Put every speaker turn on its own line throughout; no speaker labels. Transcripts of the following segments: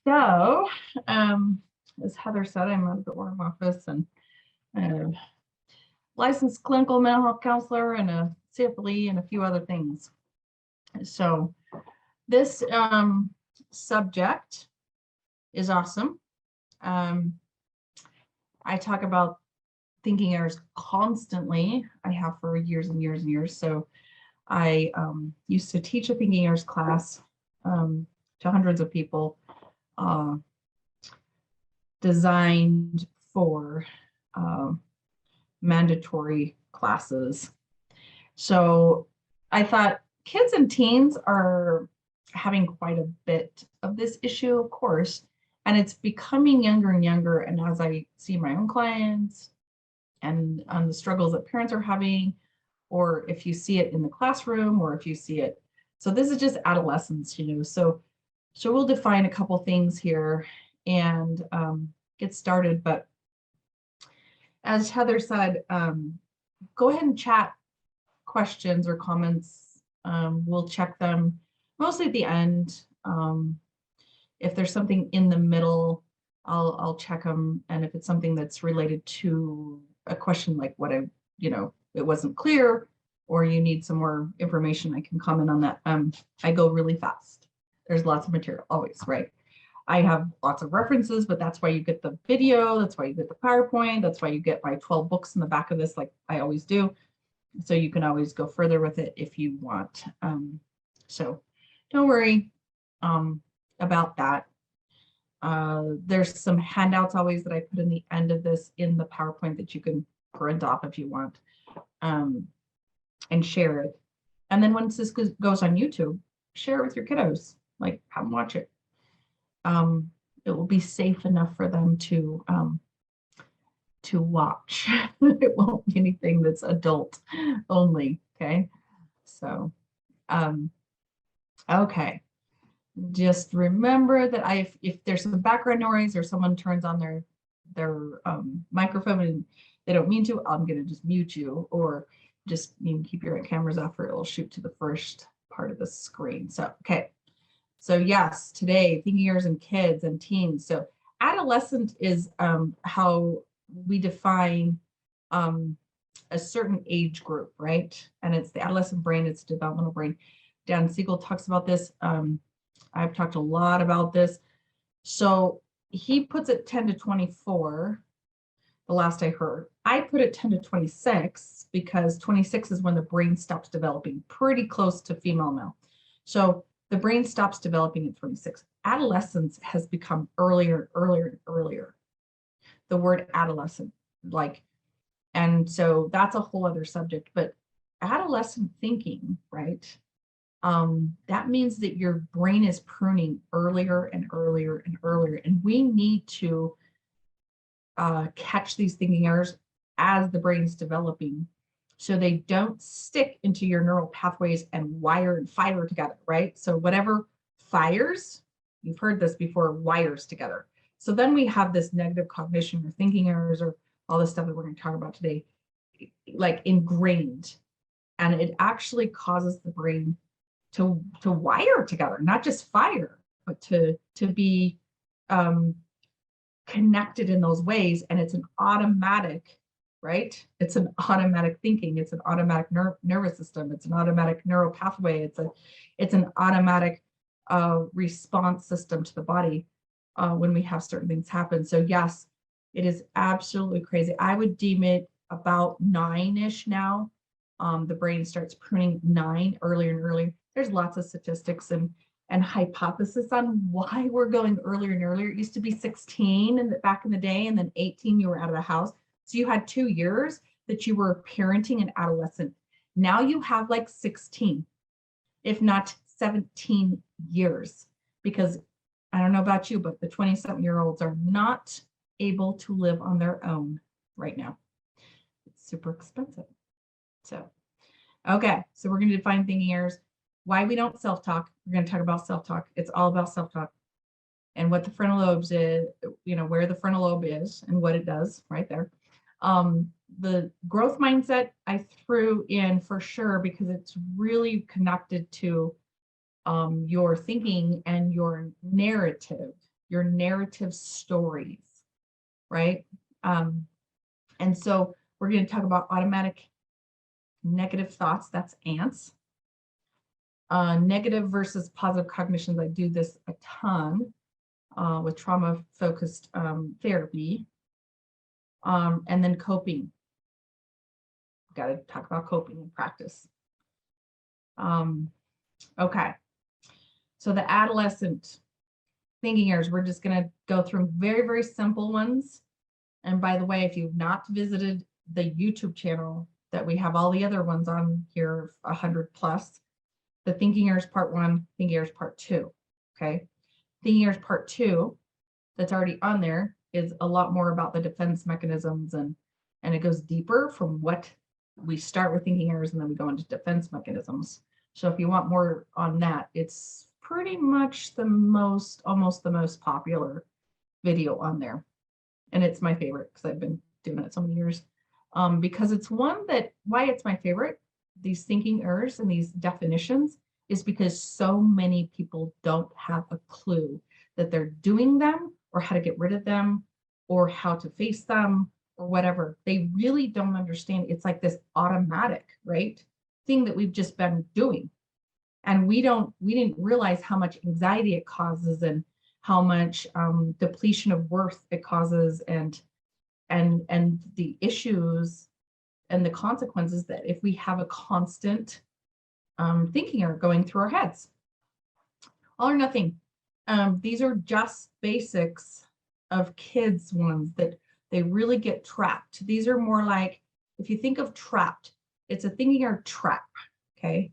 So, as Heather said, I'm out of the Orem office and a licensed clinical mental health counselor and a CFLE and a few other things. So this subject is awesome. I talk about thinking errors constantly. I have for years and years and years. So I used to teach a thinking errors class to hundreds of people, designed for mandatory classes. So I thought kids and teens are having quite a bit of this issue, of course, and it's becoming younger and younger. And as I see my own clients and the struggles that parents are having, or if you see it in the classroom, or if you see it, so this is just adolescence, So we'll define a couple things here and get started. But as Heather said, go ahead and chat questions or comments. We'll check them mostly at the end. If there's something in the middle, I'll check them. And if it's something that's related to a question like what it wasn't clear, or you need some more information, I can comment on that. I go really fast. There's lots of material always, right? I have lots of references, but that's why you get the video. That's why you get the PowerPoint. That's why you get my 12 books in the back of this, like I always do. So you can always go further with it if you want. So don't worry about that. There's some handouts always that I put in the end of this in the PowerPoint that you can print off if you want, and share it. And then once this goes on YouTube, share it with your kiddos, like have them watch it. It will be safe enough for them to watch. It won't be anything that's adult only. Okay. So, okay. Just remember that if there's some background noise or someone turns on their microphone and they don't mean to, I'm going to just mute you, or just keep your cameras off, or it'll shoot to the first part of the screen. So, okay. So yes, today, thinking errors in kids and teens. So adolescent is how we define a certain age group, right? And it's the adolescent brain, it's the developmental brain. Dan Siegel talks about this. I've talked a lot about this. So he puts it 10 to 24, the last I heard. I put it 10 to 26 because 26 is when the brain stops developing, pretty close to female male. So the brain stops developing at 26. Adolescence has become earlier, earlier, earlier. The word adolescent, and so that's a whole other subject, but adolescent thinking, right? That means that your brain is pruning earlier and earlier and earlier. And we need to catch these thinking errors as the brain's developing, so they don't stick into your neural pathways and wire and fire together, right? So whatever fires, you've heard this before, wires together. So then we have this negative cognition or thinking errors or all this stuff that we're going to talk about today, like ingrained. And it actually causes the brain to wire together, not just fire, but to be connected in those ways. And it's an automatic, right? It's an automatic thinking. It's an automatic nervous system. It's an automatic neural pathway. It's an automatic response system to the body when we have certain things happen. So yes, it is absolutely crazy. I would deem it about 9-ish now. The brain starts pruning 9 earlier and earlier. There's lots of statistics and hypothesis on why we're going earlier and earlier. It used to be 16 back in the day, and then 18 you were out of the house. So you had 2 years that you were parenting an adolescent. Now you have like 16, if not 17 years, because I don't know about you, but the 20-something-year-olds are not able to live on their own right now. It's super expensive. So, okay, so we're going to define thinking errors, why we don't self-talk. We're going to talk about self-talk. It's all about self-talk and what the frontal lobes is, where the frontal lobe is and what it does right there. The growth mindset I threw in for sure because it's really connected to your thinking and your narrative. your narrative stories, right? And so we're going to talk about automatic negative thoughts. That's ants. Negative versus positive cognitions. I do this a ton with trauma-focused therapy. And then coping. Got to talk about coping in practice. Okay. So the adolescent thinking errors, we're just going to go through very, very simple ones. And by the way, if you've not visited the YouTube channel that we have all the other ones on here, 100 plus, the thinking errors part 1, thinking errors part 2. Okay. Thinking errors part 2 that's already on there is a lot more about the defense mechanisms, and it goes deeper from what we start with thinking errors and then we go into defense mechanisms. So if you want more on that, it's pretty much almost the most popular video on there. And it's my favorite because I've been doing it so many years. Because it's one that, why it's my favorite, these thinking errors and these definitions, is because so many people don't have a clue that they're doing them or how to get rid of them or how to face them or whatever. They really don't understand. It's like this automatic, right, thing that we've just been doing. And we didn't realize how much anxiety it causes and how much depletion of worth it causes, and the issues and the consequences that if we have a constant thinking error going through our heads. All or nothing. These are just basics of kids ones that they really get trapped. These are more like, if you think of trapped, it's a thinking error trap. Okay.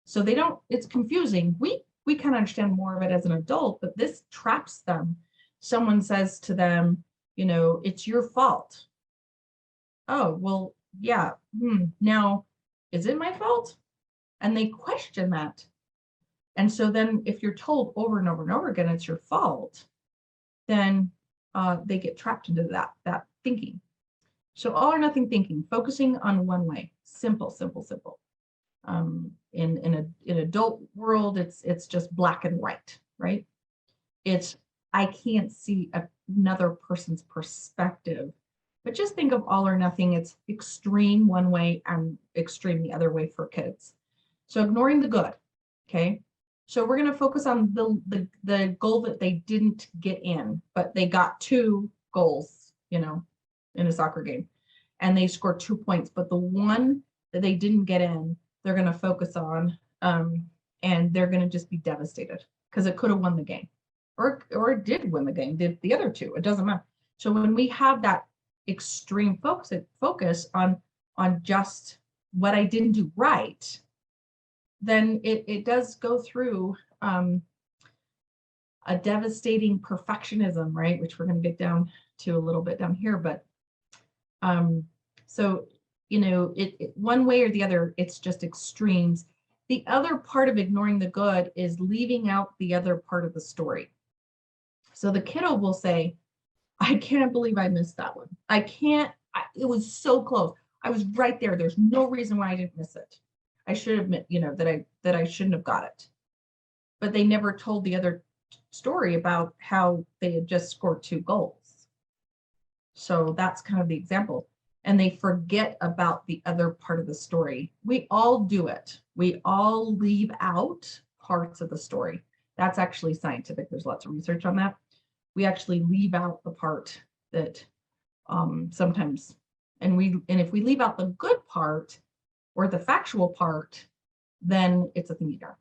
So they don't, it's confusing. We kind of understand more of it as an adult, but this traps them. Someone says to them, it's your fault. Oh, well, yeah. Now, is it my fault? And they question that. And so then if you're told over and over and over again, it's your fault, then they get trapped into that thinking. So all or nothing thinking, focusing on one way, simple. In adult world, it's just black and white, right? It's, I can't see another person's perspective, but just think of all or nothing. It's extreme one way and extreme the other way for kids. So ignoring the good, okay? So we're going to focus on the goal that they didn't get in, but they got 2 goals, in a soccer game, and they scored 2 points. But the one that they didn't get in, they're going to focus on, and they're going to just be devastated because it could have won the game, or it did win the game. Did the other 2? It doesn't matter. So when we have that extreme focus on just what I didn't do right, then it does go through a devastating perfectionism, right? Which we're going to get down to a little bit down here. But so, it one way or the other, it's just extremes. The other part of ignoring the good is leaving out the other part of the story. So the kiddo will say, I can't believe I missed that one. It was so close. I was right there. There's no reason why I didn't miss it. I should admit, that I shouldn't have got it. But they never told the other story about how they had just scored 2 goals. So that's kind of the example. And they forget about the other part of the story. We all do it. We all leave out parts of the story. That's actually scientific. There's lots of research on that. We actually leave out the part that sometimes, and if we leave out the good part or the factual part, then it's a thinking error.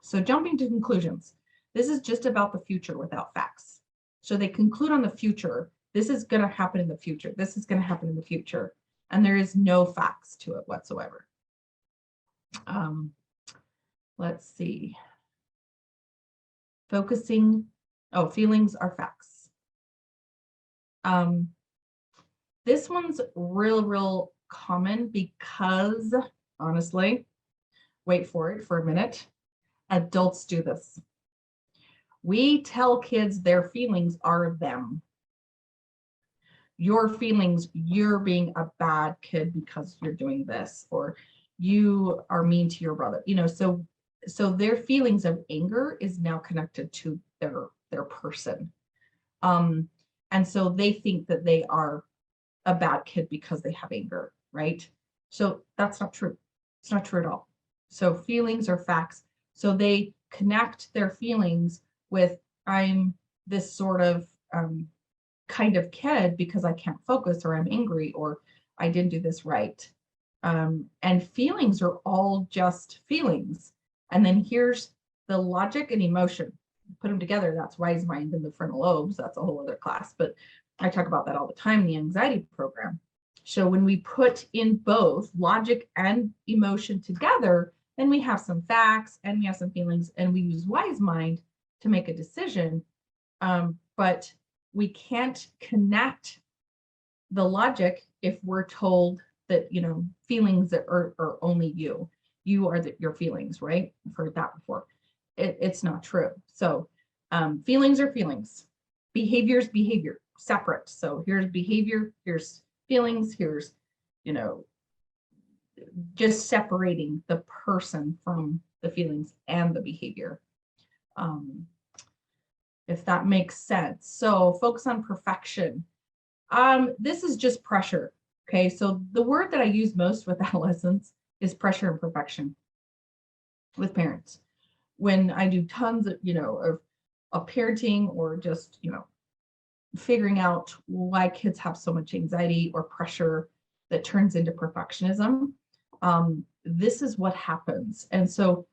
So jumping to conclusions. This is just about the future without facts. So they conclude on the future. This is going to happen in the future. This is going to happen in the future. And there is no facts to it whatsoever. Let's see. Focusing. Oh, feelings are facts. This one's real common because, honestly, wait for it for a minute, adults do this. We tell kids their feelings are them. Your feelings, you're being a bad kid because you're doing this, or you are mean to your brother. So their feelings of anger is now connected to their person. And so they think that they are a bad kid because they have anger, right? So that's not true. It's not true at all. So feelings are facts. So they connect their feelings with, I'm this sort of kind of kid because I can't focus, or I'm angry, or I didn't do this right. And feelings are all just feelings. And then here's the logic and emotion. Put them together, that's wise mind and the frontal lobes. That's a whole other class, but I talk about that all the time in the anxiety program. So when we put in both logic and emotion together, then we have some facts and we have some feelings, and we use wise mind to make a decision. But we can't connect the logic if we're told that, feelings are only you are your feelings, right? I've heard that before. It's not true. So feelings are feelings, behavior, separate. So here's behavior, here's feelings, here's, just separating the person from the feelings and the behavior. If that makes sense. So focus on perfection. This is just pressure. Okay, so the word that I use most with adolescents is pressure and perfection with parents. When I do tons of parenting, or just, figuring out why kids have so much anxiety or pressure that turns into perfectionism, this is what happens. And so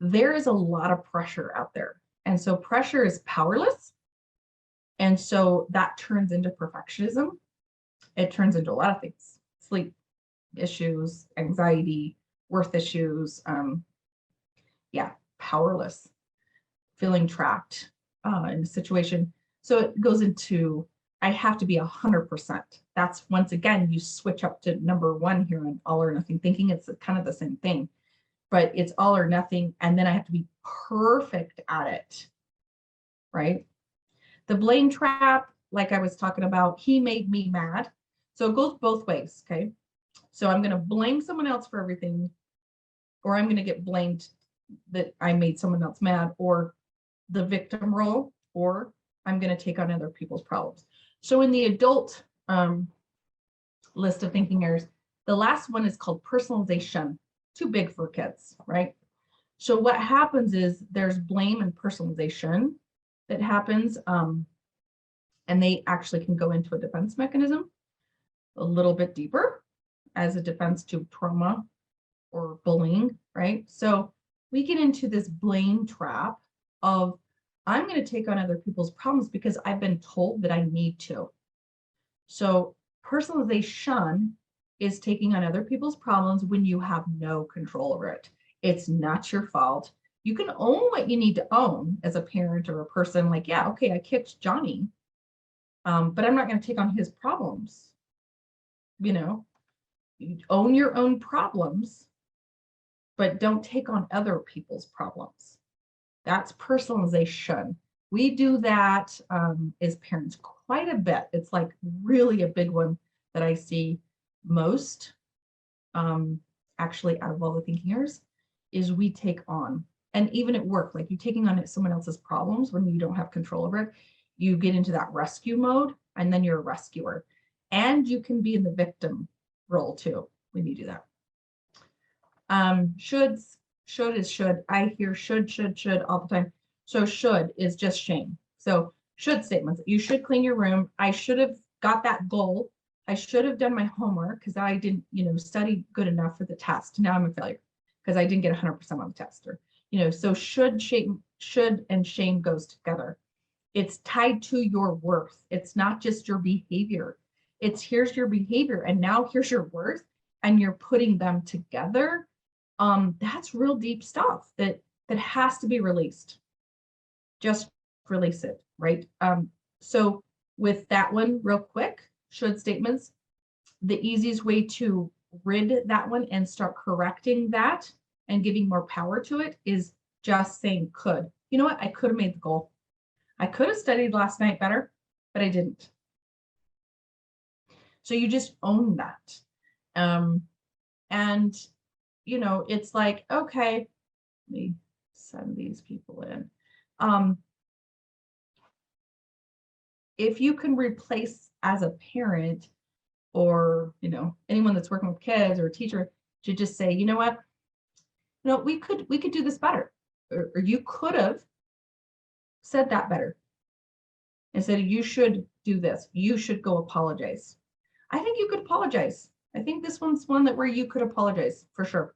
there is a lot of pressure out there. And so pressure is powerless. And so that turns into perfectionism. It turns into a lot of things: sleep issues, anxiety, worth issues, powerless, feeling trapped in a situation. So it goes into, I have to be 100%. That's, once again, you switch up to number one here on all or nothing thinking. It's kind of the same thing, but it's all or nothing. And then I have to be perfect at it, right? The blame trap, like I was talking about, he made me mad. So it goes both ways, okay? So I'm going to blame someone else for everything, or I'm going to get blamed that I made someone else mad, or the victim role, or I'm going to take on other people's problems. So in the adult list of thinking errors, the last one is called personalization. Too big for kids, right? So what happens is there's blame and personalization that happens, and they actually can go into a defense mechanism a little bit deeper as a defense to trauma or bullying, right? So we get into this blame trap of, I'm going to take on other people's problems because I've been told that I need to. So personalization is taking on other people's problems when you have no control over it. It's not your fault. You can own what you need to own as a parent or a person. Like, yeah, okay, I kicked Johnny, but I'm not going to take on his problems. You own your own problems, but don't take on other people's problems. That's personalization. We do that as parents quite a bit. It's like really a big one that I see most, actually, out of all the thinking errors, is we take on, and even at work, like you taking on someone else's problems when you don't have control over it, you get into that rescue mode, and then you're a rescuer. And you can be in the victim role too when you do that. Should is should. I hear should all the time. So should is just shame. So should statements. You should clean your room. I should have got that goal. I should have done my homework because I didn't, study good enough for the test. Now I'm a failure because I didn't get 100% on the test. Or, so should and shame goes together. It's tied to your worth. It's not just your behavior. It's here's your behavior and now here's your worth, and you're putting them together. That's real deep stuff that has to be released. Just release it, right? So with that one, real quick, should statements, the easiest way to rid that one and start correcting that and giving more power to it is just saying could. You know what? I could have made the goal. I could have studied last night better, but I didn't. So you just own that. And it's like, okay, let me send these people in. if you can replace as a parent or, anyone that's working with kids or a teacher to just say, you know what, we could do this better. Or you could have said that better. Instead of you should do this, you should go apologize. I think you could apologize. I think this one's one that where you could apologize for sure.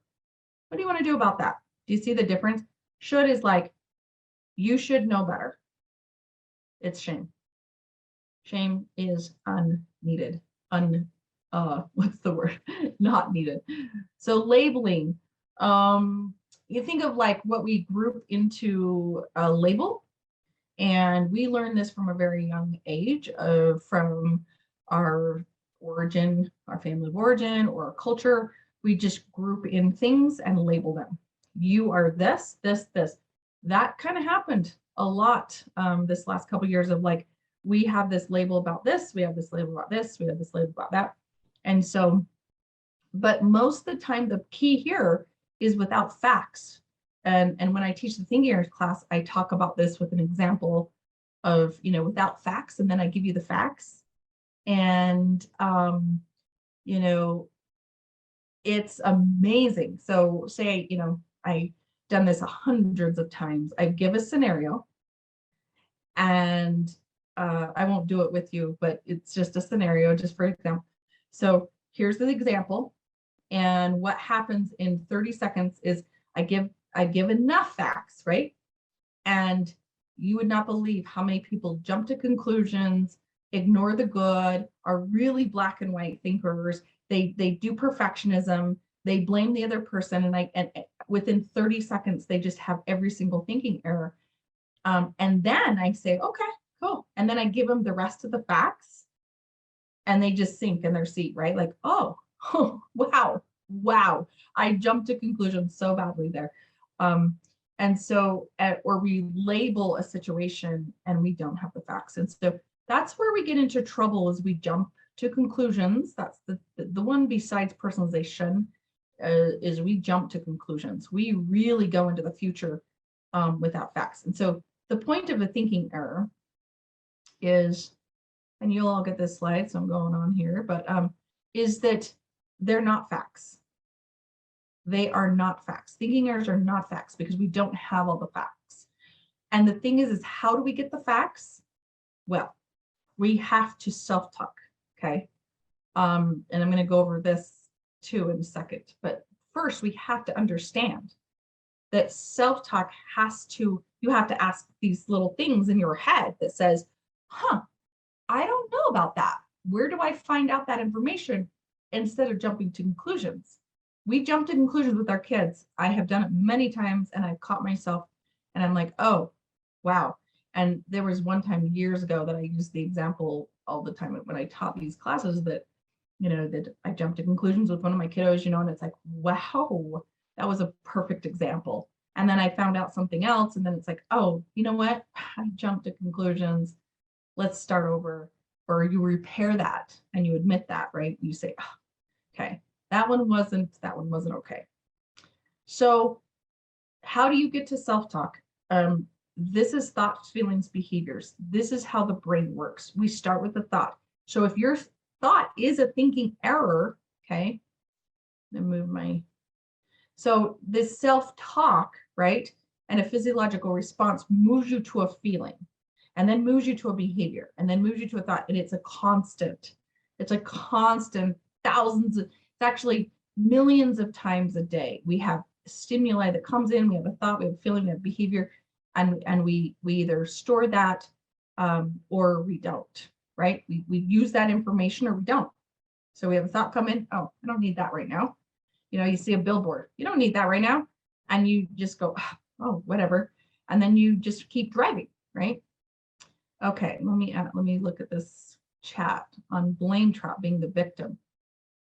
What do you want to do about that? Do you see the difference? Should is like, you should know better. It's shame. Shame is unneeded. What's the word? Not needed. So labeling, you think of like what we group into a label, and we learn this from a very young age from our origin, our family of origin, or our culture. We just group in things and label them. You are this, this, this. That kind of happened a lot this last couple of years of like, we have this label about this, we have this label about this, we have this label about that. And so, but most of the time, the key here is without facts. And when I teach the thinking errors class, I talk about this with an example of, without facts, and then I give you the facts. And, it's amazing. So say, I've done this hundreds of times. I give a scenario, and I won't do it with you, but it's just a scenario, just for example. So here's the example. And what happens in 30 seconds is I give enough facts, right? And you would not believe how many people jump to conclusions, ignore the good, are really black and white thinkers. They do perfectionism. They blame the other person. And within 30 seconds, they just have every single thinking error. And then I say, okay, cool. And then I give them the rest of the facts, and they just sink in their seat, right? Like, oh, wow. I jumped to conclusions so badly there. And so, or we label a situation and we don't have the facts. And so that's where we get into trouble, is we jump to conclusions. That's the one besides personalization, is we jump to conclusions. We really go into the future without facts. And so the point of a thinking error is, and you'll all get this slide, so I'm going on here, but is that they're not facts. They are not facts. Thinking errors are not facts because we don't have all the facts. And the thing is how do we get the facts? Well, we have to self-talk, okay? And I'm going to go over this too in a second. But first, we have to understand that self-talk you have to ask these little things in your head that says, I don't know about that. Where do I find out that information? Instead of jumping to conclusions. We jump to conclusions with our kids. I have done it many times, and I've caught myself, and I'm like, oh, wow. And there was one time years ago that I used the example all the time when I taught these classes that, that I jumped to conclusions with one of my kiddos, and it's like, wow, that was a perfect example. And then I found out something else, and then it's like, oh, you know what? I jumped to conclusions. Let's start over. Or you repair that and you admit that, right? You say, oh, okay, that one wasn't okay. So how do you get to self-talk? This is thoughts, feelings, behaviors. This is how the brain works. We start with the thought. So if your thought is a thinking error, okay, let me move so this self-talk, right, and a physiological response moves you to a feeling, and then moves you to a behavior, and then moves you to a thought, and it's a constant. It's a constant, it's actually millions of times a day. We have stimuli that comes in, we have a thought, we have a feeling, we have behavior, and we either store that or we don't, right? We use that information or we don't. So we have a thought come in, oh, I don't need that right now. You see a billboard, you don't need that right now. And you just go, oh, whatever. And then you just keep driving, right? Okay, let me look at this chat on blame trap, being the victim.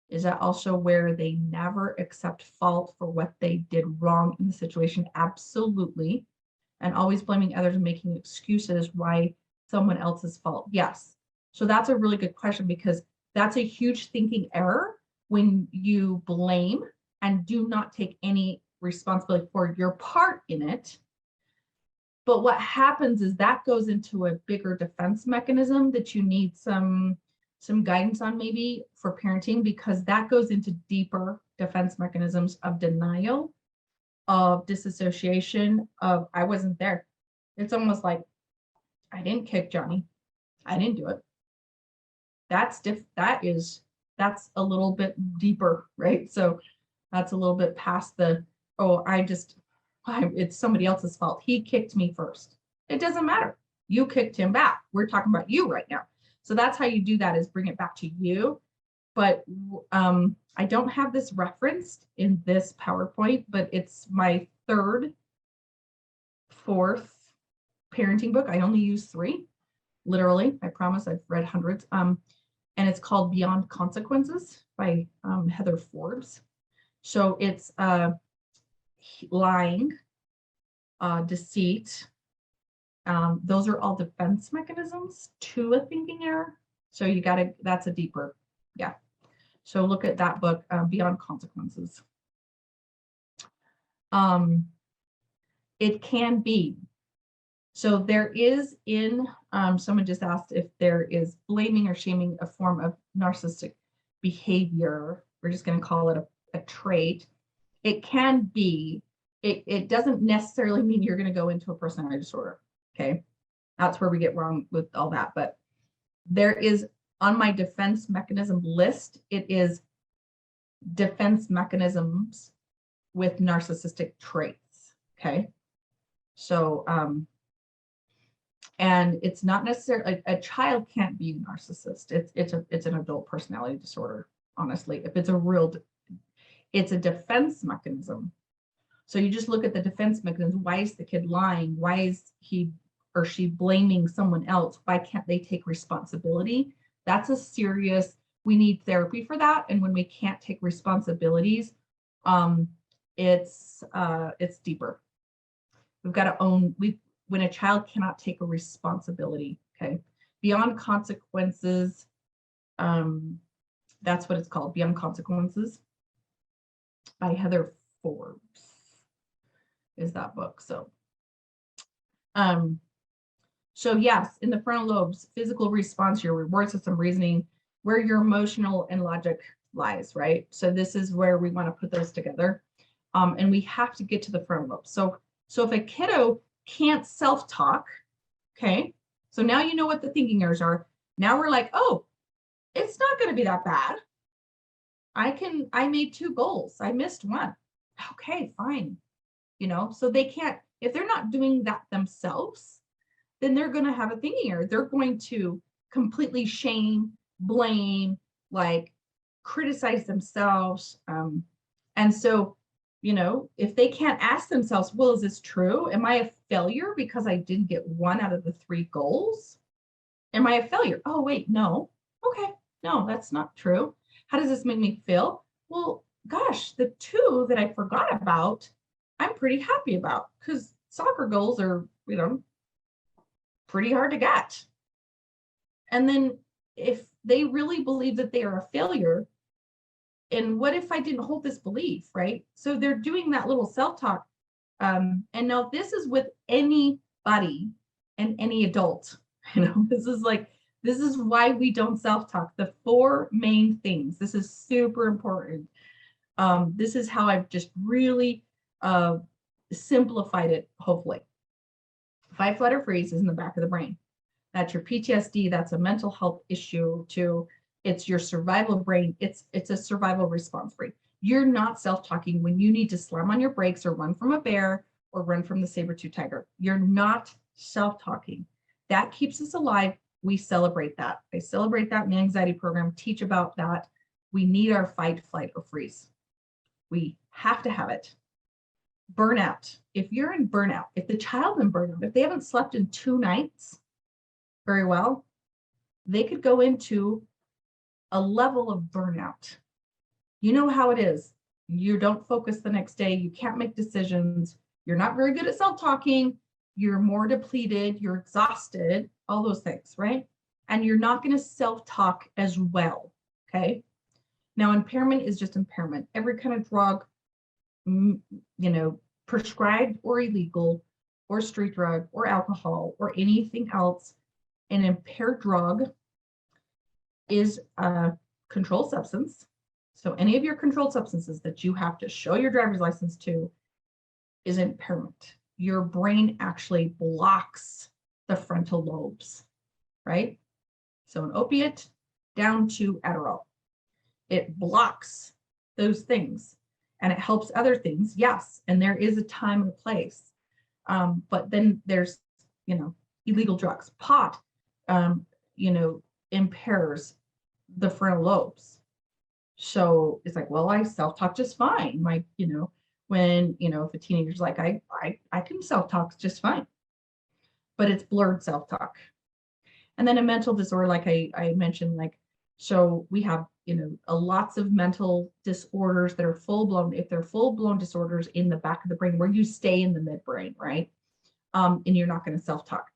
Is that also where they never accept fault for what they did wrong in the situation? Absolutely. And always blaming others and making excuses why someone else's fault. Yes. So that's a really good question, because that's a huge thinking error when you blame and do not take any responsibility for your part in it. But what happens is that goes into a bigger defense mechanism that you need some guidance on maybe for parenting, because that goes into deeper defense mechanisms of denial, of disassociation, of I wasn't there. It's almost like I didn't kick Johnny. I didn't do it. That's a little bit deeper, right? So that's a little bit past the, oh, it's somebody else's fault. He kicked me first. It doesn't matter. You kicked him back. We're talking about you right now. So that's how you do that, is bring it back to you. But I don't have this referenced in this PowerPoint, but it's my fourth parenting book. I only use 3, literally. I promise I've read hundreds. And it's called Beyond Consequences by Heather Forbes. So it's lying, deceit. Those are all defense mechanisms to a thinking error. So that's a deeper, yeah. So look at that book, Beyond Consequences. It can be. So there is someone just asked if there is blaming or shaming a form of narcissistic behavior. We're just going to call it a trait. It can be. It doesn't necessarily mean you're going to go into a personality disorder. Okay. That's where we get wrong with all that. But there is, on my defense mechanism list, it is defense mechanisms with narcissistic traits. Okay. So, and it's not necessarily, a child can't be a narcissist. It's an adult personality disorder, honestly. If it's it's a defense mechanism. So you just look at the defense mechanism. Why is the kid lying? Why is he or she blaming someone else? Why can't they take responsibility? That's a serious, we need therapy for that. And when we can't take responsibilities, it's deeper. We've got to own, when a child cannot take a responsibility, okay? Beyond Consequences, that's what it's called, Beyond Consequences by Heather Forbes is that book. So yes, in the frontal lobes, physical response, your reward system, reasoning, where your emotional and logic lies, right? So this is where we want to put those together. And we have to get to the frontal lobe. So if a kiddo can't self-talk, okay, so now you know what the thinking errors are. Now we're like, oh, it's not going to be that bad. I made 2 goals. I missed 1. Okay, fine. So they can't, if they're not doing that themselves, then they're going to have a thinking error. They're going to completely shame, blame, like criticize themselves. And so, if they can't ask themselves, well, is this true? Am I a failure because I didn't get 1 out of the 3 goals? Am I a failure? Oh, wait, no. Okay, no, that's not true. How does this make me feel? Well, gosh, the 2 that I forgot about, I'm pretty happy about, because soccer goals are, pretty hard to get. And then if they really believe that they are a failure, and what if I didn't hold this belief, right? So they're doing that little self-talk. And now this is with anybody and any adult. This is why we don't self-talk. The 4 main things. This is super important. This is how I've just really simplified it, hopefully. 5-letter phrase is in the back of the brain. That's your PTSD. That's a mental health issue too. It's your survival brain. It's a survival response brain. You're not self-talking when you need to slam on your brakes or run from a bear or run from the saber-tooth tiger. You're not self-talking. That keeps us alive. We celebrate that. I celebrate that in the anxiety program, teach about that. We need our fight, flight, or freeze. We have to have it. Burnout. If you're in burnout, if the child's in burnout, if they haven't slept in 2 nights very well, they could go into a level of burnout. You know how it is. You don't focus the next day. You can't make decisions. You're not very good at self-talking. You're more depleted. You're exhausted, all those things, right? And you're not going to self-talk as well, okay? Now, impairment is just impairment. Every kind of drug, prescribed or illegal, or street drug or alcohol or anything else, an impaired drug is a controlled substance. So any of your controlled substances that you have to show your driver's license to is impairment. Your brain actually blocks the frontal lobes, right? So an opiate down to Adderall, it blocks those things and it helps other things, yes. And there is a time and a place. But then there's, illegal drugs, pot, impairs the frontal lobes. So it's like, well, I self-talk just fine. When, if a teenager's like, I can self-talk just fine, but it's blurred self-talk. And then a mental disorder, like I mentioned, so we have, lots of mental disorders that are full-blown, if they're full-blown disorders in the back of the brain where you stay in the midbrain, right? And you're not going to self-talk.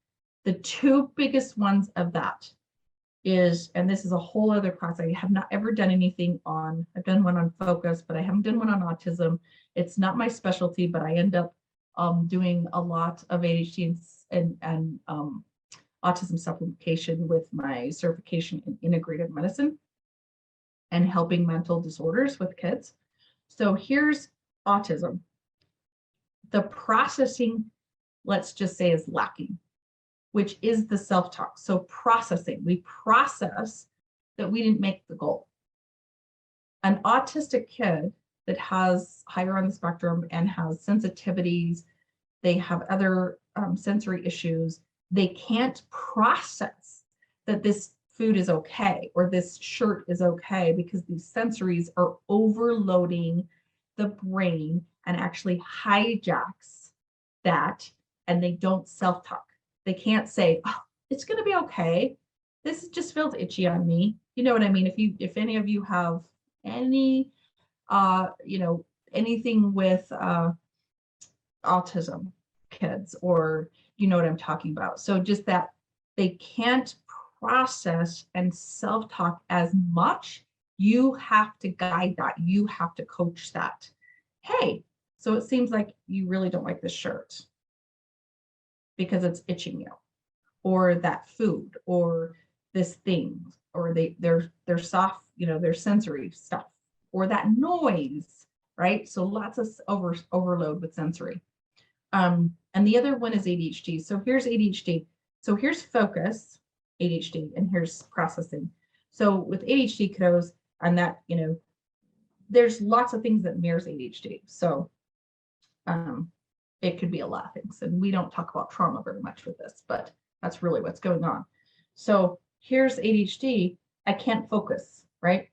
The two biggest ones of that is, and this is a whole other class, I have not ever done anything on, I've done one on focus, but I haven't done one on autism. It's not my specialty, but I end up doing a lot of ADHD and autism supplementation with my certification in integrated medicine and helping mental disorders with kids. So here's autism. The processing, let's just say, is lacking, which is the self-talk. So processing, we process that we didn't make the goal. An autistic kid that has higher on the spectrum and has sensitivities, they have other sensory issues, they can't process that this food is okay or this shirt is okay because these sensories are overloading the brain and actually hijacks that, and they don't self-talk. They can't say, oh, it's going to be okay. This just feels itchy on me. You know what I mean? If any of you have any, anything with autism kids, or you know what I'm talking about. So just that they can't process and self-talk as much. You have to guide that. You have to coach that. Hey, so it seems like you really don't like this shirt because it's itching you, or that food, or this thing, or they're soft, their sensory stuff, or that noise, right? So lots of overload with sensory. And the other one is ADHD. So here's ADHD. So here's focus, ADHD, and here's processing. So with ADHD kiddos, and that, there's lots of things that mirrors ADHD. So it could be a lot of things. And we don't talk about trauma very much with this, but that's really what's going on. So here's ADHD. I can't focus, right?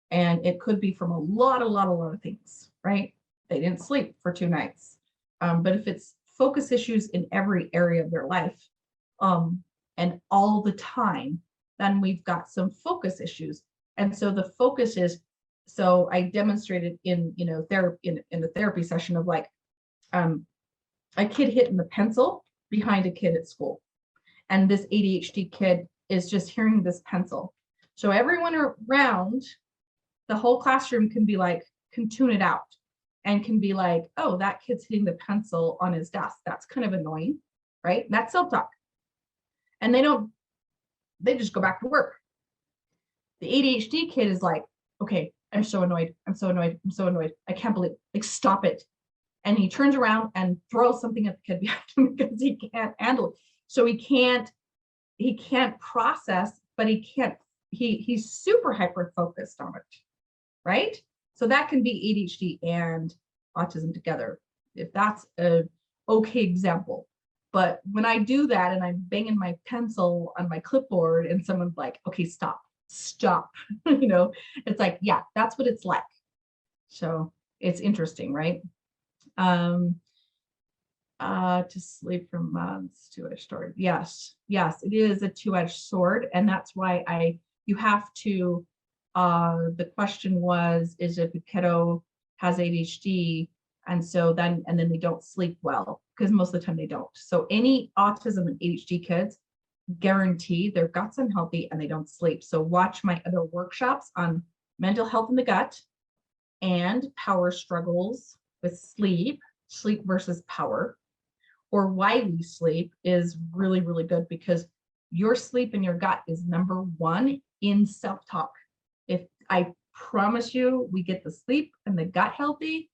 And it could be from a lot of things, right? They didn't sleep for 2 nights. But if it's focus issues in every area of their life, and all the time, then we've got some focus issues. And so the focus is, so I demonstrated in, therapy, in the therapy session of a kid hitting the pencil behind a kid at school. And this ADHD kid is just hearing this pencil. So everyone around the whole classroom can tune it out and can be like, oh, that kid's hitting the pencil on his desk. That's kind of annoying, right? And that's self-talk. And they just go back to work. The ADHD kid is like, okay, I'm so annoyed. I'm so annoyed. I'm so annoyed. I can't believe, stop it. And he turns around and throws something at the kid behind him because he can't handle it. So he can't process, but he's super hyper focused on it, right? So that can be ADHD and autism together, if that's a okay example. But when I do that and I'm banging my pencil on my clipboard and someone's like, okay, stop. It's like, yeah, that's what it's like. So it's interesting, right? To sleep for months, two-edged sword. Yes, it is a two-edged sword. And that's why you have to, the question was, is if a kiddo has ADHD, and then they don't sleep well, because most of the time they don't. So any autism and ADHD kids, guarantee their gut's unhealthy and they don't sleep. So watch my other workshops on mental health in the gut and power struggles with sleep versus power, or why we sleep is really, really good, because your sleep and your gut is number one in self-talk. If I promise you, we get the sleep and the gut healthy,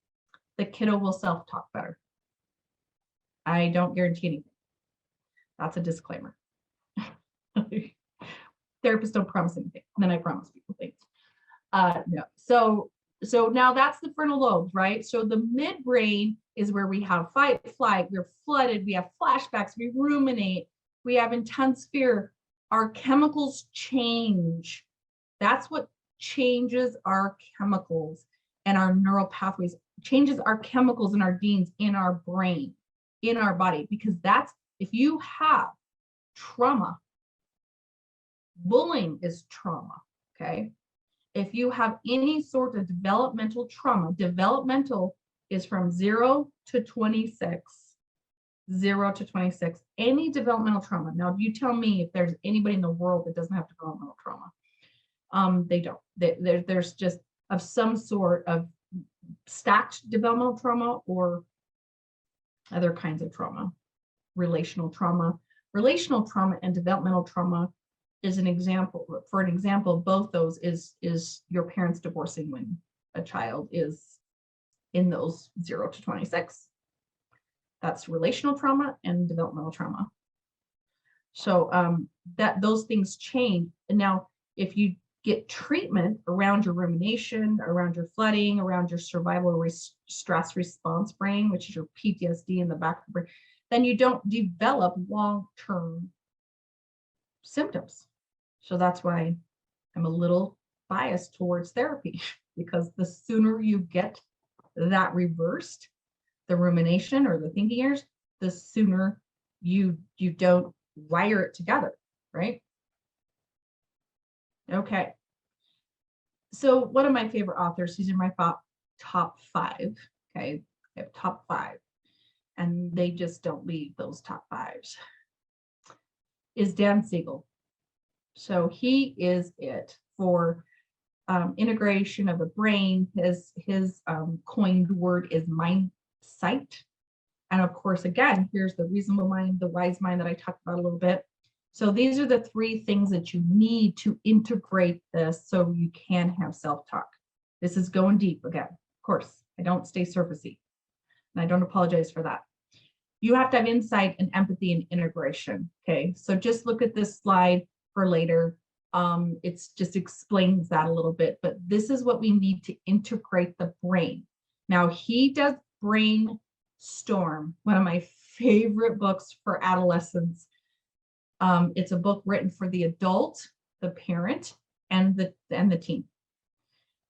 the kiddo will self-talk better. I don't guarantee anything. That's a disclaimer. Therapists don't promise anything. And then I promise people things. No. So now that's the frontal lobes, right? So the midbrain is where we have fight, flight, we're flooded, we have flashbacks, we ruminate, we have intense fear. Our chemicals change. That's what changes our chemicals and our neural pathways, changes our chemicals and our genes in our brain, in our body, because that's, if you have trauma, bullying is trauma, okay? If you have any sort of developmental trauma, developmental is from 0 to 26, 0 to 26, any developmental trauma. Now, you tell me if there's anybody in the world that doesn't have developmental trauma. They don't. There's just of some sort of stacked developmental trauma or other kinds of trauma, relational trauma. Relational trauma and developmental trauma is an example. For an example, both those is your parents divorcing when a child is in those 0 to 26. That's relational trauma and developmental trauma. So that those things change. And now, if you get treatment around your rumination, around your flooding, around your survival stress response brain, which is your PTSD in the back of the brain, then you don't develop long-term symptoms. So that's why I'm a little biased towards therapy, because the sooner you get that reversed, the rumination or the thinking errors, the sooner you don't wire it together, right? Okay. So one of my favorite authors, these are my top 5, okay? I have top 5, and they just don't leave those top 5s, is Dan Siegel. So he is it for integration of the brain. His coined word is mindsight. And of course, again, here's the reasonable mind, the wise mind that I talked about a little bit. So these are the 3 things that you need to integrate this so you can have self-talk. This is going deep again. Of course, I don't stay surfacey, and I don't apologize for that. You have to have insight and empathy and integration. Okay, so just look at this slide for later. It's just explains that a little bit, but this is what we need to integrate the brain. Now, he does Brainstorm, one of my favorite books for adolescents. It's a book written for the adult, the parent, and the teen.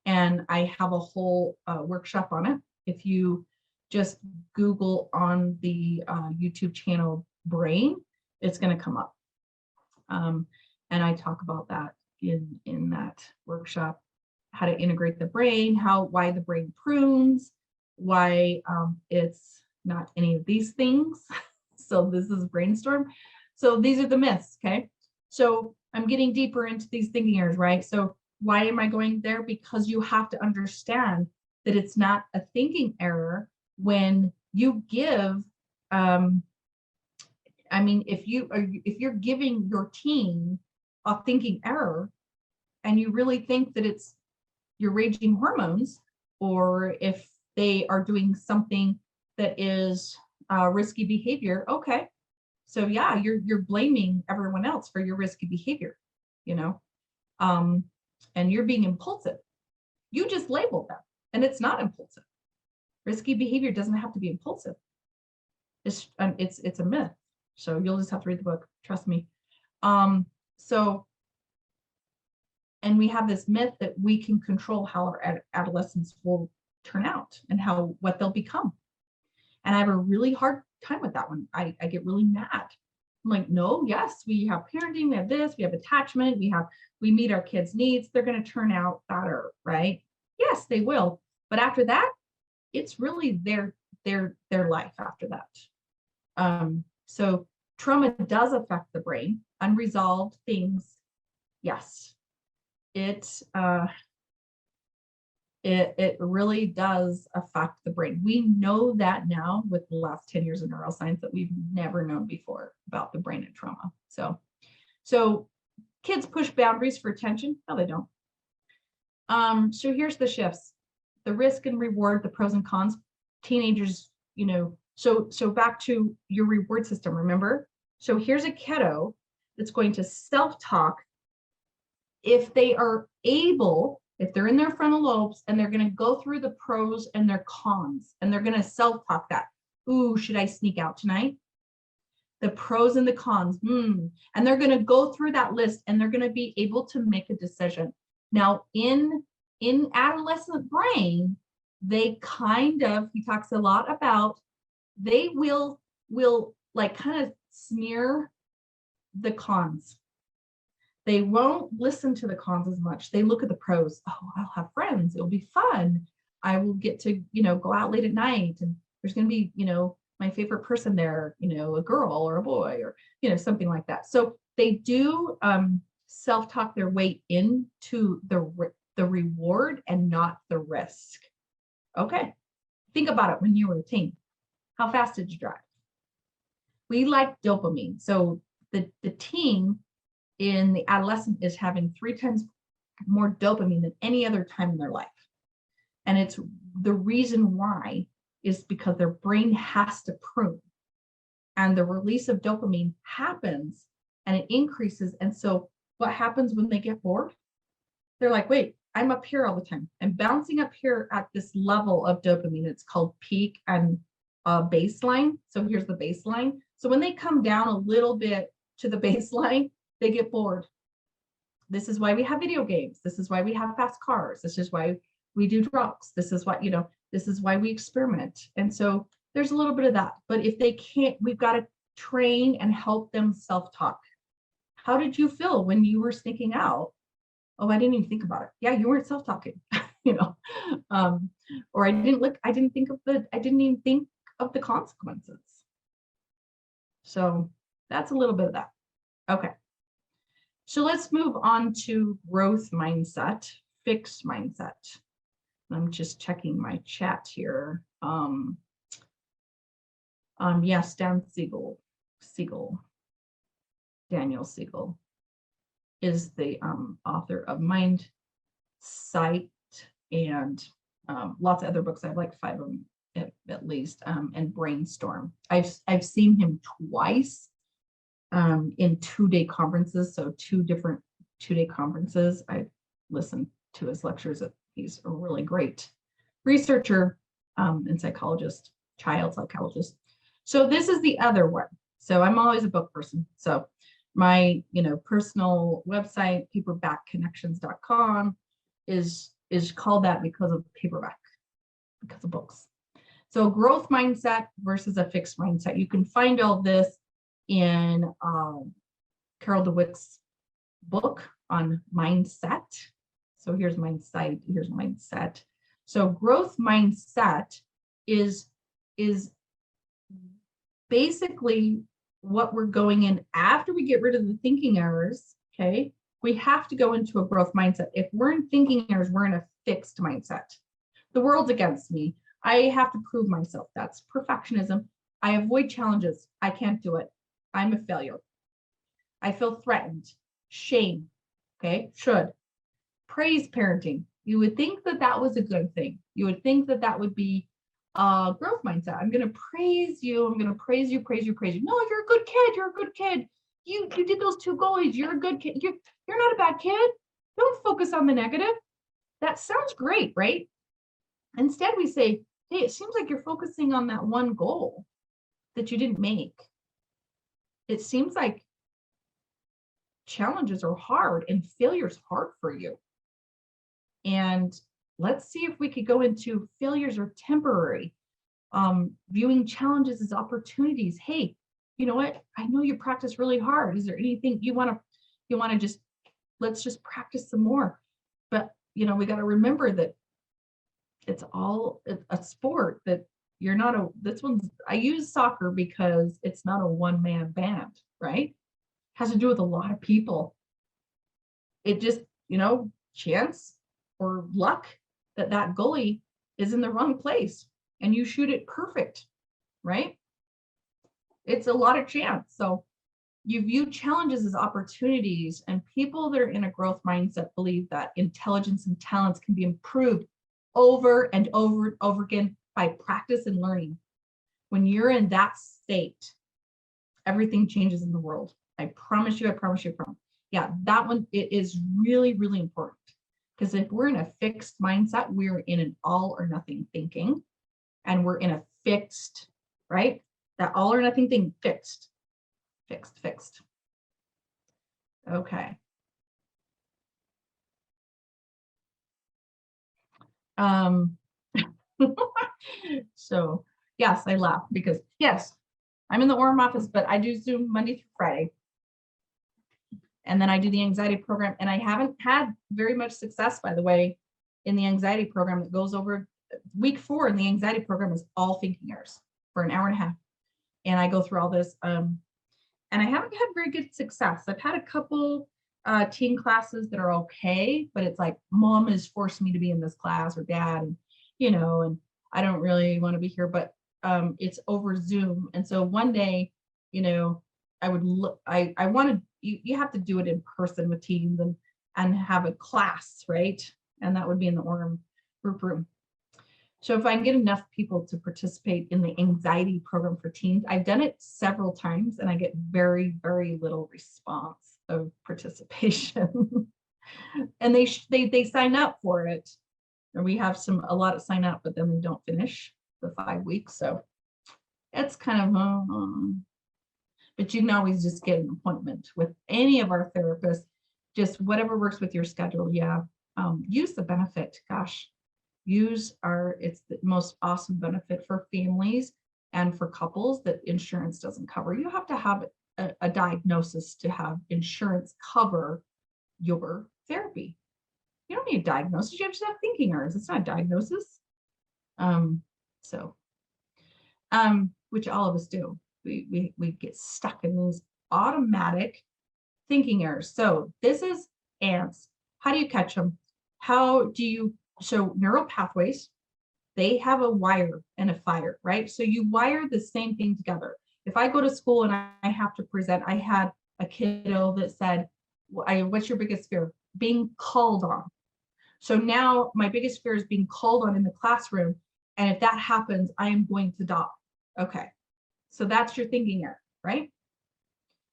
And I have a whole workshop on it. If you just Google on the YouTube channel Brain, it's going to come up. And I talk about that in that workshop, how to integrate the brain, why the brain prunes, why it's not any of these things. So this is Brainstorm. So these are the myths, okay? So I'm getting deeper into these thinking errors, right? So why am I going there? Because you have to understand that it's not a thinking error when you give, I mean, if you're giving your teen a thinking error and you really think that it's your raging hormones, or if they are doing something that is risky behavior, okay. So yeah, you're blaming everyone else for your risky behavior, you know, and you're being impulsive. You just labeled them, and it's not impulsive. Risky behavior doesn't have to be impulsive. It's a myth. So you'll just have to read the book. Trust me. And we have this myth that we can control how our adolescents will turn out and what they'll become. And I have a really hard time with that one. I get really mad. I'm like, no, yes, we have parenting, we have this, we have attachment, we meet our kids' needs. They're going to turn out better, right? Yes, they will. But after that, it's really their life after that. So trauma does affect the brain. Unresolved things, yes. It really does affect the brain. We know that now with the last 10 years of neuroscience that we've never known before about the brain and trauma. So kids push boundaries for attention. No, they don't. So here's the shifts, the risk and reward, the pros and cons. Teenagers, so back to your reward system, remember? So here's a kiddo that's going to self-talk if they are able, if they're in their frontal lobes, and they're going to go through the pros and their cons, and they're going to self-talk that. Ooh, should I sneak out tonight? The pros and the cons. And they're going to go through that list, and they're going to be able to make a decision. Now, in adolescent brain, they he talks a lot about, they will like kind of smear the cons. They won't listen to the cons as much. They look at the pros. Oh, I'll have friends. It'll be fun. I will get to, go out late at night, and there's going to be, my favorite person there, a girl or a boy or, something like that. So they do self-talk their way into the reward and not the risk. Okay. Think about it when you were a teen. How fast did you drive? We like dopamine. So the teen in the adolescent is having 3 times more dopamine than any other time in their life. And it's the reason why is because their brain has to prune. And the release of dopamine happens and it increases. And so what happens when they get bored? They're like, wait, I'm up here all the time. I'm bouncing up here at this level of dopamine. It's called peak and baseline. So here's the baseline. So when they come down a little bit to the baseline, they get bored. This is why we have video games. This is why we have fast cars. This is why we do drugs. This is what, this is why we experiment. And so there's a little bit of that. But if they can't, we've got to train and help them self-talk. How did you feel when you were sneaking out? Oh, I didn't even think about it. Yeah, you weren't self-talking, or I didn't even think of the consequences. So that's a little bit of that. Okay. So let's move on to growth mindset, fixed mindset. I'm just checking my chat here. Yes, Daniel Siegel is the author of Mind Sight and lots of other books. I have like 5 of them at least, and Brainstorm. I've seen him twice in 2-day conferences. So 2 different 2-day conferences. I listened to his lectures. He's a really great researcher and psychologist, child psychologist. So this is the other one. So I'm always a book person. So my, personal website, paperbackconnections.com is called that because of paperback, because of books. So growth mindset versus a fixed mindset. You can find all this in Carol DeWitt's book on mindset. So here's mindset, here's mindset. So growth mindset is basically what we're going in after we get rid of the thinking errors. Okay, we have to go into a growth mindset. If we're in thinking errors, we're in a fixed mindset. The world's against me. I have to prove myself. That's perfectionism. I avoid challenges. I can't do it. I'm a failure. I feel threatened. Shame. Okay, should. Praise parenting. You would think that that was a good thing. You would think that that would be a growth mindset. I'm going to praise you. I'm going to praise you, praise you, praise you. No, you're a good kid. You're a good kid. You did those 2 goalies. You're a good kid. You're not a bad kid. Don't focus on the negative. That sounds great, right? Instead, we say, hey, it seems like you're focusing on that one goal that you didn't make. It seems like challenges are hard and failure's hard for you. And let's see if we could go into failures are temporary, viewing challenges as opportunities. Hey, you know what? I know you practice really hard. Is there anything you want to just, let's just practice some more. But, we got to remember that it's all a sport, that you're not I use soccer because it's not a one-man band, right? It has to do with a lot of people. It just, chance or luck that goalie is in the wrong place and you shoot it perfect, right? It's a lot of chance. So you view challenges as opportunities, and people that are in a growth mindset believe that intelligence and talents can be improved over and over and over again by practice and learning. When you're in that state, everything changes in the world. I promise you, I promise you, I promise. Yeah, that one, it is really, really important. Because if we're in a fixed mindset, we're in an all or nothing thinking, and we're in a fixed, right? That all or nothing thing, fixed. Okay. So yes, I laugh because yes, I'm in the Orem office, but I do Zoom Monday through Friday. And then I do the anxiety program, and I haven't had very much success, by the way, in the anxiety program that goes over week 4 in the anxiety program is all thinking errors for an hour and a half. And I go through all this. And I haven't had very good success. I've had a couple teen classes that are okay, but it's like mom is forcing me to be in this class or dad, and and I don't really want to be here, but it's over Zoom. And so one day, I would look, I wanted, you have to do it in person with teens and have a class, right? And that would be in the Orem group room. So if I can get enough people to participate in the anxiety program for teens, I've done it several times and I get very, very little response of participation. And they sign up for it. And we have a lot of sign up, but then they don't finish the 5 weeks. So it's kind of, but you can always just get an appointment with any of our therapists, just whatever works with your schedule. Yeah. Use the benefit. Gosh. It's the most awesome benefit for families and for couples that insurance doesn't cover. You have to have a diagnosis to have insurance cover your therapy. You don't need a diagnosis. You have to have thinking errors. It's not a diagnosis. Which all of us do. We get stuck in these automatic thinking errors. So this is ants. How do you catch them? So neural pathways, they have a wire and a fire, right? So you wire the same thing together. If I go to school and I have to present, I had a kiddo that said, what's your biggest fear? Being called on. So now my biggest fear is being called on in the classroom. And if that happens, I am going to die. Okay. So that's your thinking error, right?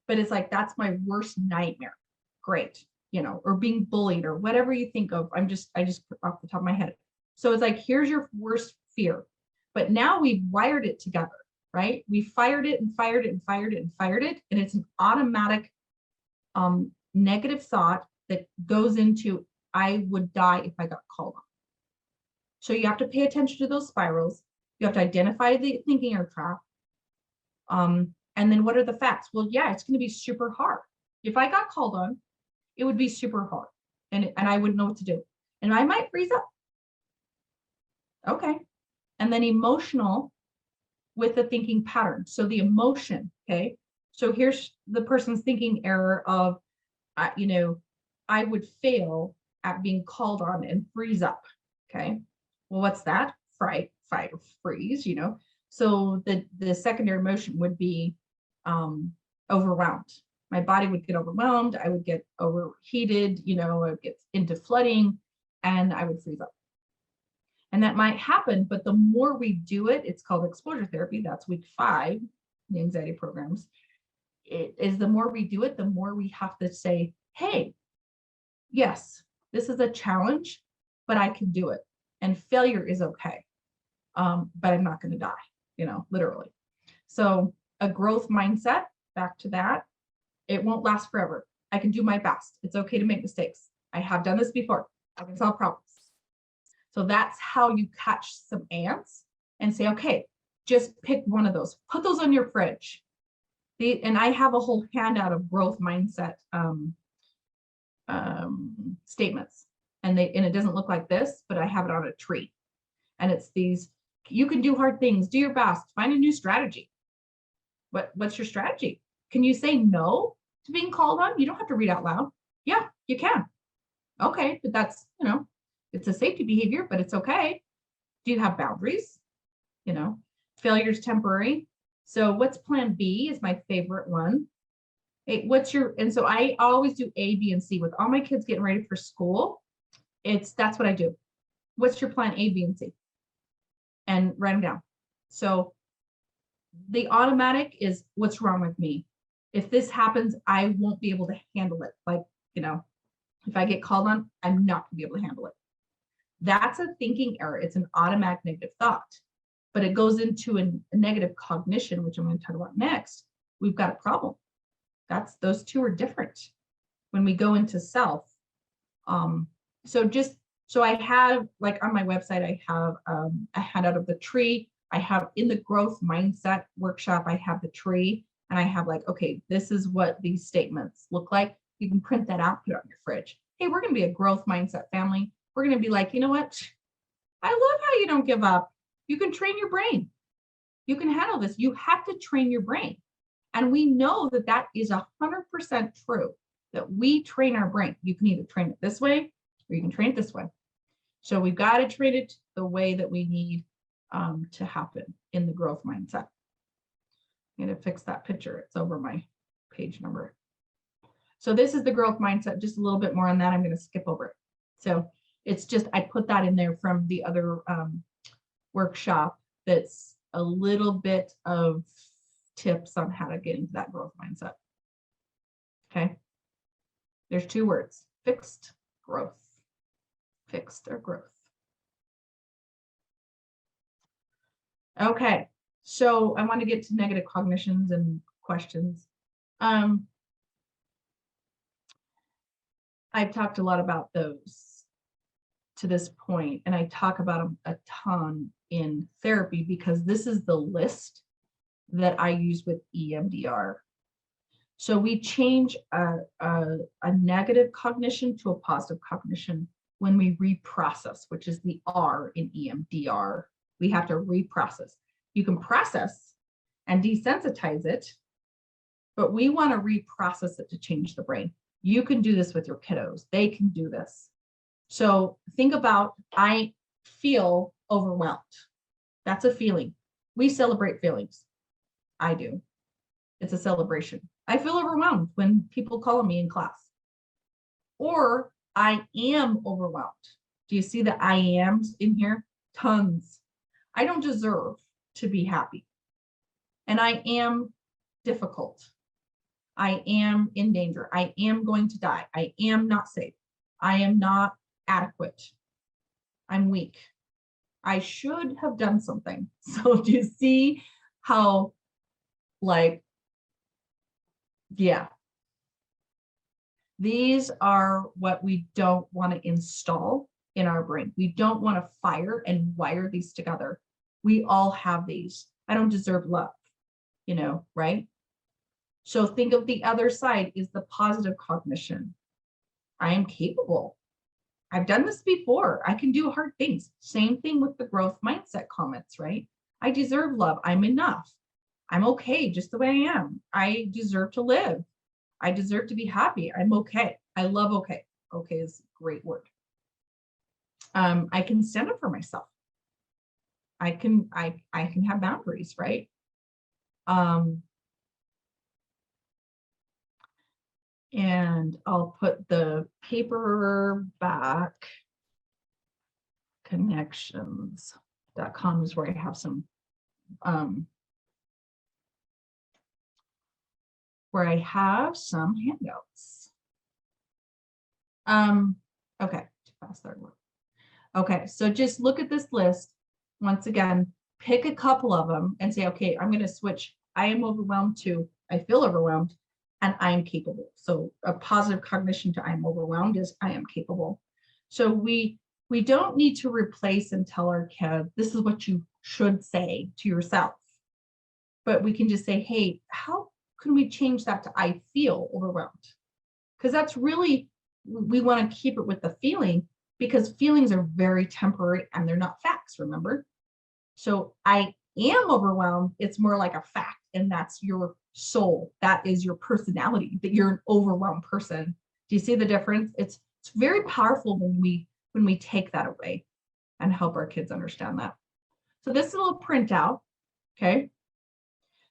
But it's like, that's my worst nightmare. Great. Or being bullied or whatever you think of. I just put off the top of my head. So it's like, here's your worst fear. But now we've wired it together, right? We fired it and fired it and fired it and fired it. And it's an automatic negative thought that goes into, I would die if I got called on. So you have to pay attention to those spirals. You have to identify the thinking error trap. And then what are the facts? Well, yeah, it's going to be super hard. If I got called on, it would be super hard and I wouldn't know what to do. And I might freeze up. Okay. And then emotional with the thinking pattern. So the emotion, okay. So here's the person's thinking error of, I would fail at being called on and freeze up. Okay. Well, what's that? Fight or freeze, So the secondary emotion would be overwhelmed. My body would get overwhelmed. I would get overheated, I would get into flooding and I would freeze up. And that might happen, but the more we do it, it's called exposure therapy. That's week 5, the anxiety programs. It is the more we do it, the more we have to say, hey, yes, this is a challenge, but I can do it. And failure is okay. But I'm not going to die, literally. So a growth mindset, back to that, it won't last forever. I can do my best. It's okay to make mistakes. I have done this before. I can solve problems. So that's how you catch some ants and say, okay, just pick one of those. Put those on your fridge. And I have a whole handout of growth mindset statements. And it doesn't look like this, but I have it on a tree. And it's these, you can do hard things, do your best, find a new strategy. What's your strategy? Can you say no to being called on? You don't have to read out loud. Yeah, you can. Okay, but that's, It's a safety behavior, but it's okay. Do you have boundaries? Failure is temporary. So what's plan B is my favorite one. Hey, and so I always do A, B, and C with all my kids getting ready for school. That's what I do. What's your plan A, B, and C? And write them down. So the automatic is what's wrong with me. If this happens, I won't be able to handle it. Like, if I get called on, I'm not gonna be able to handle it. That's a thinking error. It's an automatic negative thought, but it goes into a negative cognition, which I'm going to talk about next. We've got a problem. Those two are different when we go into self. So I have, like on my website, I have a handout of the tree. I have in the growth mindset workshop, I have the tree, and I have like, okay, this is what these statements look like. You can print that out, put it on your fridge. Hey, we're going to be a growth mindset family. We're going to be like, you know what? I love how you don't give up. You can train your brain. You can handle this. You have to train your brain. And we know that that is 100% true, that we train our brain. You can either train it this way or you can train it this way. So we've got to train it the way that we need to happen in the growth mindset. I'm going to fix that picture. It's over my page number. So this is the growth mindset, just a little bit more on that. I'm going to skip over it. So it's just, I put that in there from the other workshop. That's a little bit of tips on how to get into that growth mindset. Okay. There's two words, fixed growth, fixed or growth. Okay. So I want to get to negative cognitions and questions. I've talked a lot about those to this point, and I talk about them a ton in therapy because this is the list that I use with EMDR. So we change a negative cognition to a positive cognition when we reprocess, which is the R in EMDR. We have to reprocess. You can process and desensitize it, but we want to reprocess it to change the brain. You can do this with your kiddos. They can do this. So think about, I feel overwhelmed. That's a feeling. We celebrate feelings. I do. It's a celebration. I feel overwhelmed when people call on me in class. Or I am overwhelmed. Do you see the I ams in here? Tons. I don't deserve to be happy. And I am difficult. I am in danger. I am going to die. I am not safe. I am not adequate. I'm weak. I should have done something. So do you see how, like, yeah. These are what we don't want to install in our brain. We don't want to fire and wire these together. We all have these. I don't deserve love, right? So think of the other side is the positive cognition. I am capable. I've done this before. I can do hard things. Same thing with the growth mindset comments, right? I deserve love. I'm enough. I'm okay just the way I am. I deserve to live. I deserve to be happy. I'm okay. I love okay. Okay is a great word. I can stand up for myself. I can have boundaries, right? And I'll put the paper back. Cognitions.com is where I have some handouts. Okay, too fast, third word. Okay, so just look at this list. Once again, pick a couple of them and say, okay, I'm going to switch. I am overwhelmed to I feel overwhelmed and I am capable. So a positive cognition to I am overwhelmed is I am capable. So we don't need to replace and tell our kid, this is what you should say to yourself. But we can just say, hey, how can we change that to I feel overwhelmed? Because that's really, we want to keep it with the feeling because feelings are very temporary and they're not facts, remember? So I am overwhelmed, it's more like a fact, and that's your soul. That is your personality, that you're an overwhelmed person. Do you see the difference? It's very powerful when we when we take that away and help our kids understand that. So this is a little printout, okay?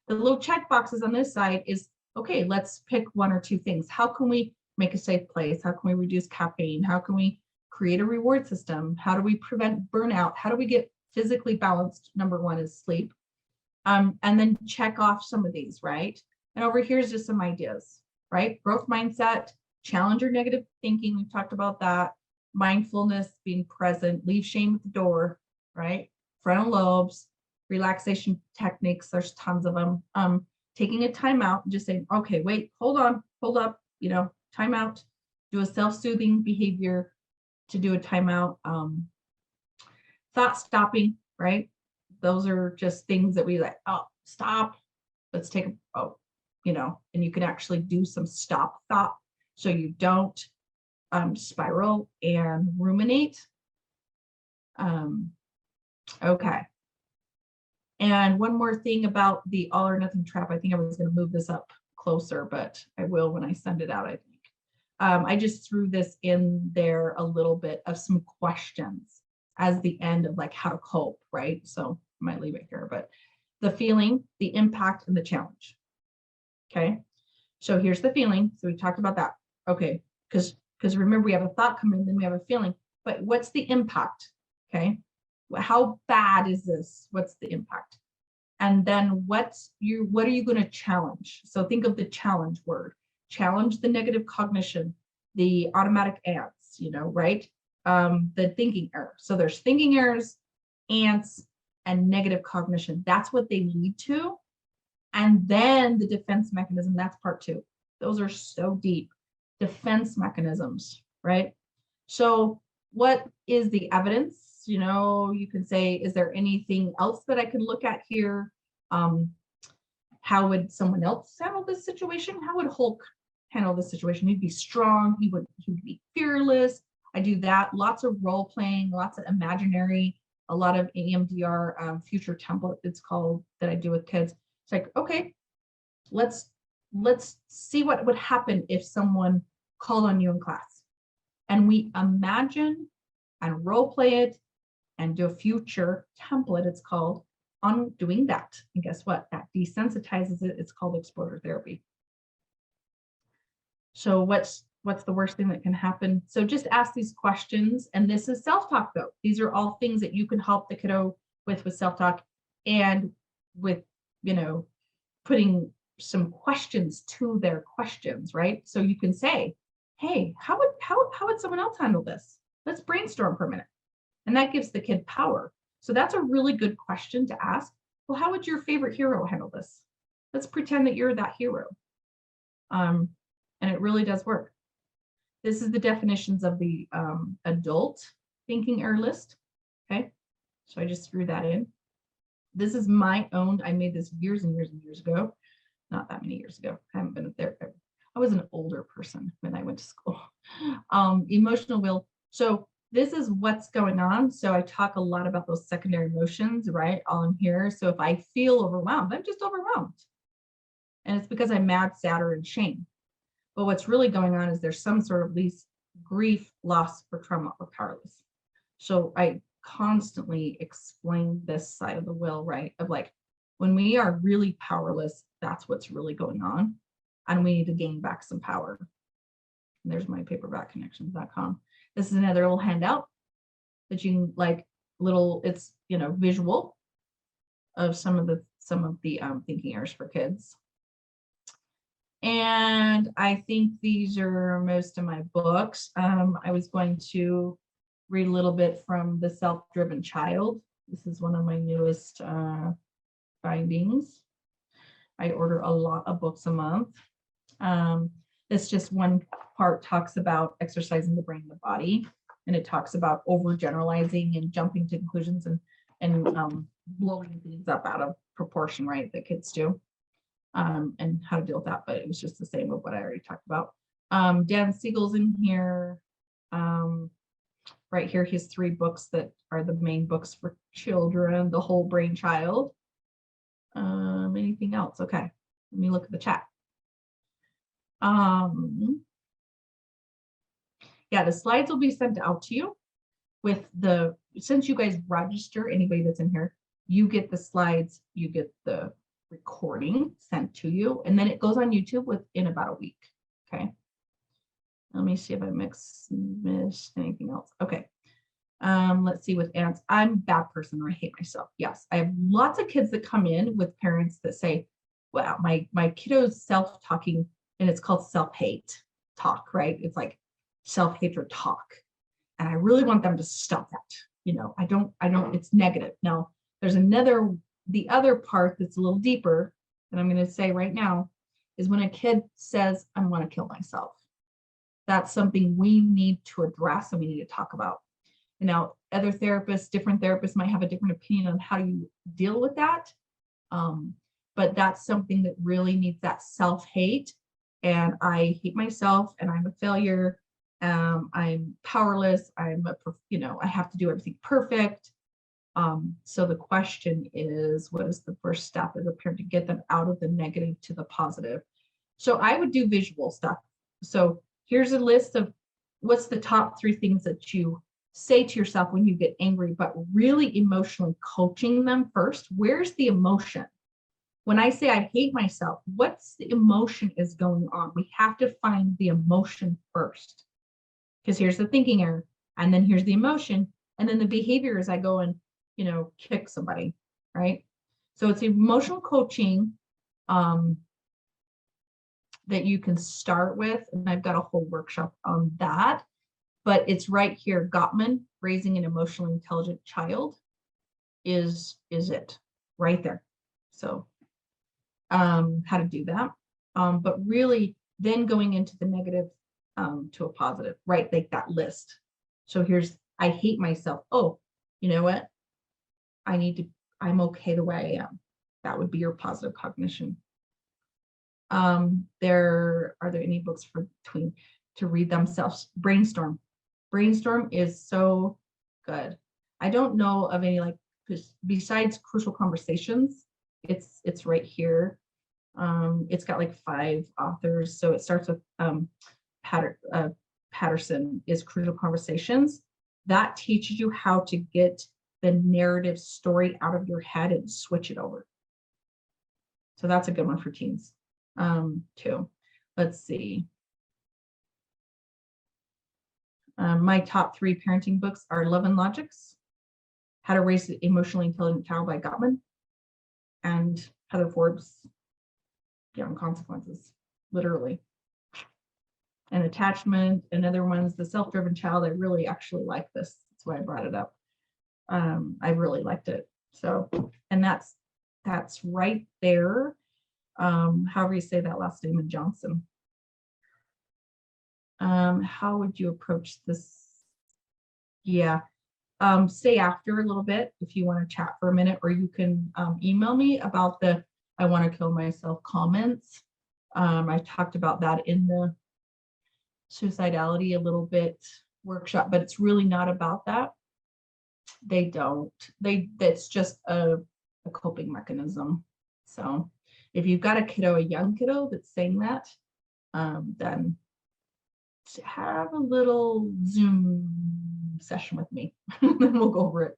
The little check boxes on this side is, okay, let's pick one or two things. How can we make a safe place? How can we reduce caffeine? How can we create a reward system? How do we prevent burnout? How do we get physically balanced? Number one is sleep. And then check off some of these, right? And over here is just some ideas, right? Growth mindset, challenge your negative thinking. We've talked about that. Mindfulness, being present, leave shame at the door, right? Frontal lobes, relaxation techniques. There's tons of them. Taking a time out and just saying, okay, wait, hold on, hold up, time out. Do a self-soothing behavior to do a timeout. Thought stopping, right? Those are just things that we like, oh, stop. Let's take and you can actually do some stop thought so you don't spiral and ruminate. Okay. And one more thing about the all or nothing trap. I think I was going to move this up closer, but I will when I send it out, I think. I just threw this in there a little bit of some questions as the end of like how to cope, right? So I might leave it here, but the feeling, the impact, and the challenge. Okay. So here's the feeling. So we talked about that. Okay. Because remember, we have a thought come in, then we have a feeling, but what's the impact? Okay. How bad is this? What's the impact? And then what are you going to challenge? So think of the challenge word. Challenge the negative cognition, the automatic ants, right? The thinking error. So there's thinking errors, ants, and negative cognition. That's what they lead to. And then the defense mechanism, that's part two. Those are so deep. Defense mechanisms, right? So what is the evidence? You can say, is there anything else that I could look at here? How would someone else handle this situation? How would Hulk handle this situation? He'd be strong. He would be fearless. I do that. Lots of role playing, lots of imaginary, a lot of EMDR, future template, it's called, that I do with kids. It's like, okay, let's see what would happen if someone called on you in class. And we imagine and role play it and do a future template, it's called, on doing that. And guess what? That desensitizes it. It's called exposure therapy. So what's the worst thing that can happen? So just ask these questions. And this is self-talk though. These are all things that you can help the kiddo with self-talk and with, putting some questions to their questions, right? So you can say, hey, how would someone else handle this? Let's brainstorm for a minute. And that gives the kid power. So that's a really good question to ask. Well, how would your favorite hero handle this? Let's pretend that you're that hero. And it really does work. This is the definitions of the adult thinking error list. Okay. So I just threw that in. This is my own. I made this years and years and years ago. Not that many years ago. I haven't been there. I was an older person when I went to school. Emotional will. So this is what's going on. So I talk a lot about those secondary emotions, right? All in here. So if I feel overwhelmed, I'm just overwhelmed. And it's because I'm mad, sad, or in shame. But what's really going on is there's some sort of grief, loss, or trauma, or powerless. So I constantly explain this side of the will, right? Of like, when we are really powerless, that's what's really going on. And we need to gain back some power. And there's my paperbackconnections.com. This is another little handout that you can it's visual of some of the thinking errors for kids. And I think these are most of my books. I was going to read a little bit from The Self-Driven Child. This is one of my newest findings. I order a lot of books a month. This just one part talks about exercising the brain and the body, and it talks about overgeneralizing and jumping to conclusions and blowing things up out of proportion, right, that kids do, and how to deal with that. But it was just the same of what I already talked about. Dan Siegel's in here. Right here, his 3 books that are the main books for children, The Whole Brain Child. Anything else? Okay, let me look at the chat. Yeah, the slides will be sent out to you. with since you guys register, anybody that's in here, you get the slides, you get the recording sent to you, and then it goes on YouTube within about a week. Okay. Let me see if I missed anything else. Okay. Let's see with ants. I'm a bad person or I hate myself. Yes. I have lots of kids that come in with parents that say, wow, my kiddo's self-talking, and it's called self-hate talk, right? It's like self-hatred talk. And I really want them to stop that. I don't, it's negative. Now there's the other part that's a little deeper that I'm going to say right now is when a kid says, I want to kill myself. That's something we need to address and we need to talk about. And now different therapists might have a different opinion on how you deal with that. But that's something that really needs that self-hate. And I hate myself and I'm a failure. I'm powerless. I have to do everything perfect. So the question is, what is the first step as a parent to get them out of the negative to the positive? So I would do visual stuff. So here's a list of what's the top 3 things that you say to yourself when you get angry, but really emotionally coaching them first. Where's the emotion? When I say I hate myself, what's the emotion is going on? We have to find the emotion first. Because here's the thinking error, and then here's the emotion, and then the behavior is I go and, kick somebody, right? So it's emotional coaching that you can start with, and I've got a whole workshop on that, but it's right here. Gottman, raising an emotionally intelligent child is it right there. So how to do that, but really then going into the negative to a positive, right? Like that list. So here's, I hate myself. Oh, you know what? I'm okay the way I am. That would be your positive cognition. Are there any books to read themselves? Brainstorm. Brainstorm is so good. I don't know of any, like, besides Crucial Conversations, it's right here. It's got like 5 authors. So it starts with Patterson is Crucial Conversations. That teaches you how to get the narrative story out of your head and switch it over. So that's a good one for teens too. Let's see. My top 3 parenting books are Love and Logics, How to Raise an Emotionally Intelligent Child by Gottman, and Heather Forbes, Beyond Consequences, literally. And Attachment, and other ones, The Self-Driven Child. I really actually like this. That's why I brought it up. I really liked it. So, and that's right there. However you say that last name in Johnson. How would you approach this? Yeah. Stay after a little bit if you want to chat for a minute, or you can email me about the I want to kill myself comments. I talked about that in the suicidality a little bit workshop, but it's really not about that. That's just a coping mechanism. So if you've got a young kiddo that's saying that, then have a little Zoom session with me, then we'll go over it.